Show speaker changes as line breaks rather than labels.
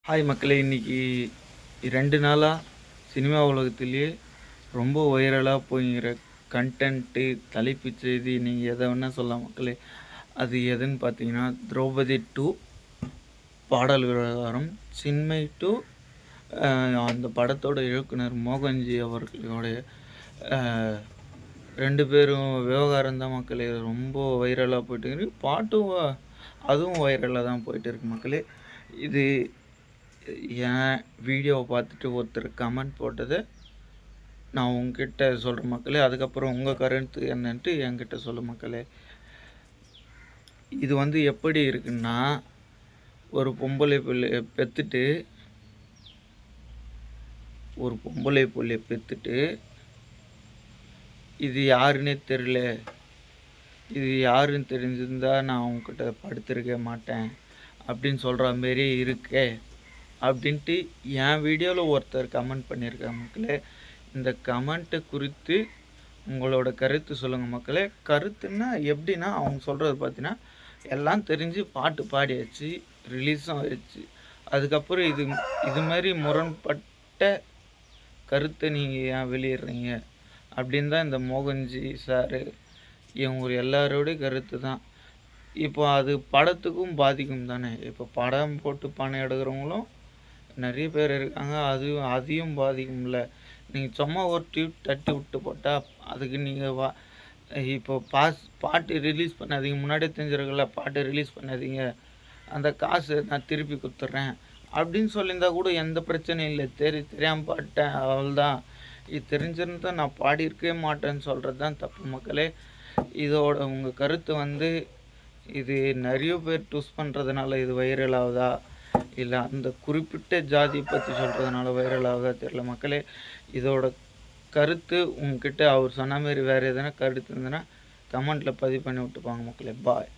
Hi மக்களே! இன்னைக்கு 2 நாளா சினிமா உலகத்திலேயே ரொம்ப வைரலா போயிங்கிற கன்டென்ட்டு, தலைப்புச் செய்தி நீங்க எத வேணா சொல்லலாம் மக்களே. அது எதுன்னு பார்த்தீங்கன்னா, "திரௌபதி 2" பாடல் விவகாரம், "சின்மை 2" அ அந்த படத்தோட இயக்குனர் மோகன்ஜி அவர்களுடைய அ 2 பேரும் விவகாரம் தான் மக்களே. ரொம்ப வைரலா போயிட்டு இருக்கு. பாட்டும் அதுவும் வைரலா தான் போயிட்டு இருக்கு மக்களே. இது என் வீடியோவ பார்த்துட்டு ஒருத்தர் கமெண்ட் போட்டத நான் உங்ககிட்ட சொல்றேன் மக்களே. அதுக்கப்புறம் உங்க கருத்து என்னன்ட்டு என்கிட்ட சொல்லு மக்களே. இது வந்து எப்படி இருக்குன்னா, ஒரு பொம்பளை புள்ளைய பெத்துட்டு ஒரு பொம்பளை புள்ளைய பெத்துட்டு, இது யாருன்னே தெரியல. இது யாருன்னு தெரிஞ்சிருந்தா நான் உன்கிட்ட படுத்திருக்கவே மாட்டேன். அப்படின்னு சொல்ற மாரி இருக்கே. அப்படின்ட்டு என் வீடியோல ஒருத்தர் கமெண்ட் பண்ணியிருக்காங்க மக்களே. இந்த கமெண்ட்டு குறித்து உங்களோட கருத்து சொல்லுங்க மக்களே. கருத்துன்னா எப்படின்னா, அவங்க சொல்றது பார்த்தீங்கன்னா, எல்லாம் தெரிஞ்சு பாட்டு பாடியாச்சு, ரிலீஸும் ஆயிருச்சு. அதுக்கப்புறம் இது மாரி முரண்பட்ட கருத்த நீங்க ஏன் வெளியிடுறீங்க? அப்படின்னு தான் இந்த மோகன்ஜி சாரு, இவங்க எல்லாரோட கருத்து தான். இப்போ அது படத்துக்கும் பாதிக்கும் தானே! இப்போ படம் போட்டு பணம் எடுக்கிறவங்களும் நெறைய பேர் இருக்காங்க. அதையும் பாதிக்கும்ல. நீங்க சும்மா ஒரு ட்வீட் தட்டி விட்டு போட்டா, அதுக்கு நீங்க இப்போ பாட்டு ரிலீஸ் பண்ணாதீங்க. முன்னாடியே தெரிஞ்சிருக்குல்ல, பாட்டு ரிலீஸ் பண்ணாதீங்க. அந்த காசு நான் திருப்பி குடுத்துர்றேன். அப்படின்னு சொல்லியிருந்தா கூட எந்த பிரச்சனையும் இல்ல. தெரியாம பாடிட்டேன் அவ்வளதான். இது தெரிஞ்சிருந்தா நான் பாடியிருக்கவே மாட்டேன்னு சொல்றது தான் தப்பு மக்களே. இதோட உங்க கருத்து வந்து, இது நெறைய பேர் ட்விஸ்ட் பண்றதுனால இது வைரல் ஆவுதா? இல்ல அந்த குறிப்பிட்ட ஜாதிய பத்தி சொல்றதுனால வைரல் ஆகுதா தெரியல மக்களே. இதோட கருத்து உங்ககிட்ட அவர் சொன்ன மாரி வேற எதனா கருத்து இருந்ததுன்னா, கமெண்ட்ல பதிவு பண்ணி விட்டு போங்க மக்களே. பாய்.